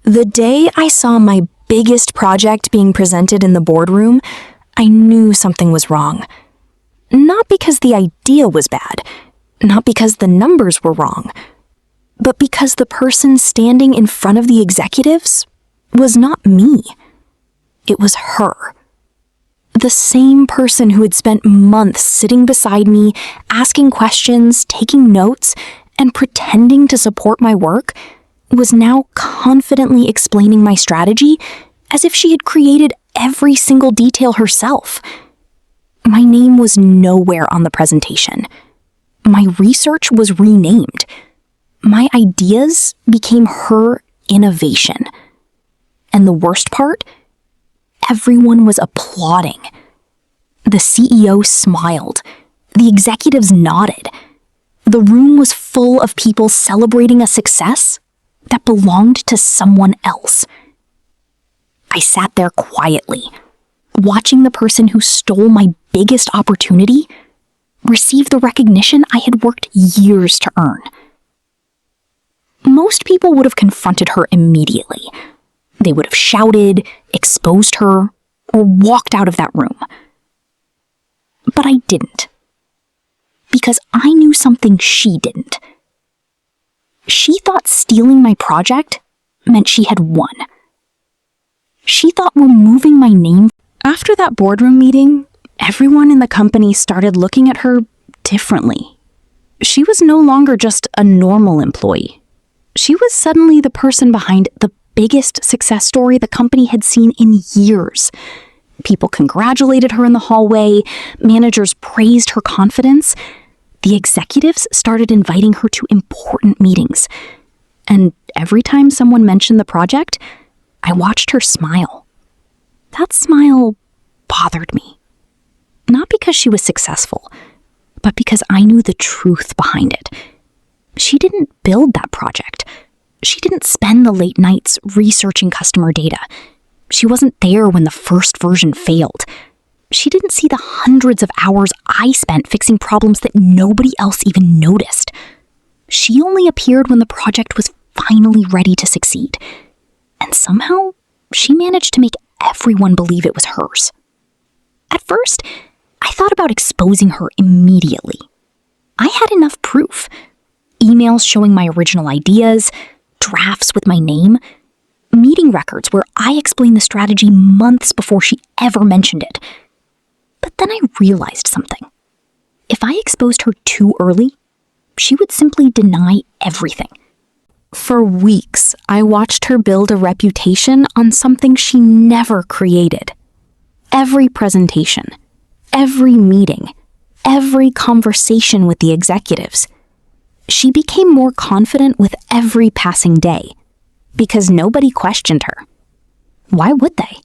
The day I saw my biggest project being presented in the boardroom, I knew something was wrong. Not because the idea was bad, not because the numbers were wrong, but because the person standing in front of the executives was not me. It was her. The same person who had spent months sitting beside me, asking questions, taking notes, and pretending to support my work, was now confidently explaining my strategy as if she had created every single detail herself. My name was nowhere on the presentation. My research was renamed. My ideas became her innovation. And the worst part? Everyone was applauding. The CEO smiled. The executives nodded. The room was full of people celebrating a success that belonged to someone else. I sat there quietly, watching the person who stole my biggest opportunity receive the recognition I had worked years to earn. Most people would have confronted her immediately. They would have shouted, exposed her, or walked out of that room. But I didn't. Because I knew something she didn't. She thought stealing my project meant she had won. She thought removing my name. After that boardroom meeting, everyone in the company started looking at her differently. She was no longer just a normal employee. She was suddenly the person behind the biggest success story the company had seen in years. People congratulated her in the hallway, managers praised her confidence. The executives started inviting her to important meetings. And every time someone mentioned the project, I watched her smile. That smile bothered me. Not because she was successful, but because I knew the truth behind it. She didn't build that project. She didn't spend the late nights researching customer data. She wasn't there when the first version failed. She didn't see the hundreds of hours I spent fixing problems that nobody else even noticed. She only appeared when the project was finally ready to succeed. And somehow, she managed to make everyone believe it was hers. At first, I thought about exposing her immediately. I had enough proof. Emails showing my original ideas, drafts with my name, meeting records where I explained the strategy months before she ever mentioned it. But then I realized something. If I exposed her too early, she would simply deny everything. For weeks, I watched her build a reputation on something she never created. Every presentation, every meeting, every conversation with the executives. She became more confident with every passing day, because nobody questioned her. Why would they?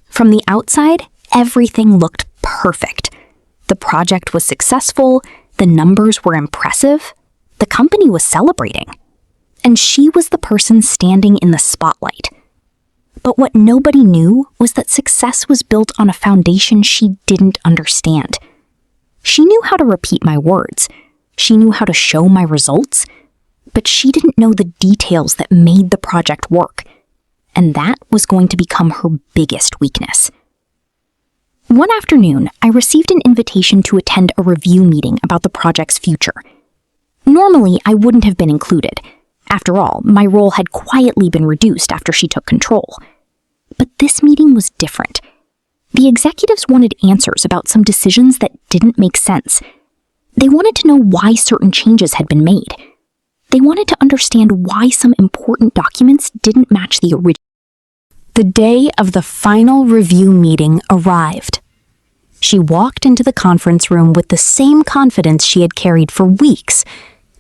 From the outside, everything looked perfect. The project was successful, the numbers were impressive, the company was celebrating. And she was the person standing in the spotlight. But what nobody knew was that success was built on a foundation she didn't understand. She knew how to repeat my words. She knew how to show my results. But she didn't know the details that made the project work. And that was going to become her biggest weakness. One afternoon, I received an invitation to attend a review meeting about the project's future. Normally, I wouldn't have been included. After all, my role had quietly been reduced after she took control. But this meeting was different. The executives wanted answers about some decisions that didn't make sense. They wanted to know why certain changes had been made. They wanted to understand why some important documents didn't match the original. The day of the final review meeting arrived. She walked into the conference room with the same confidence she had carried for weeks,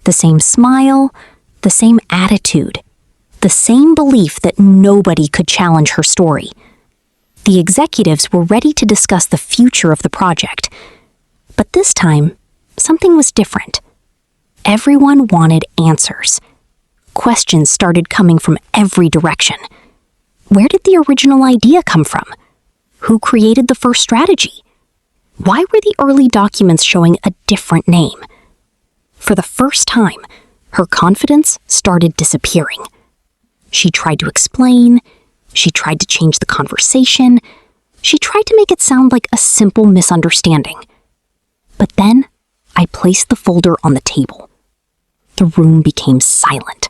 the same smile, the same attitude, the same belief that nobody could challenge her story. The executives were ready to discuss the future of the project. But this time, something was different. Everyone wanted answers. Questions started coming from every direction. Where did the original idea come from? Who created the first strategy? Why were the early documents showing a different name? For the first time, her confidence started disappearing. She tried to explain. She tried to change the conversation. She tried to make it sound like a simple misunderstanding. But then, I placed the folder on the table. The room became silent.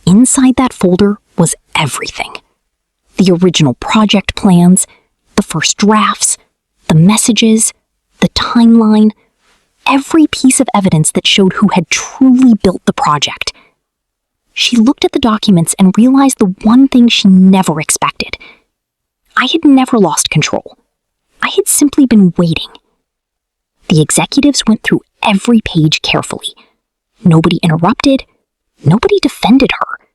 Inside that folder was everything. The original project plans, the first drafts, the messages, the timeline, every piece of evidence that showed who had truly built the project. She looked at the documents and realized the one thing she never expected. I had never lost control. I had simply been waiting. The executives went through every page carefully. Nobody interrupted. Nobody defended her.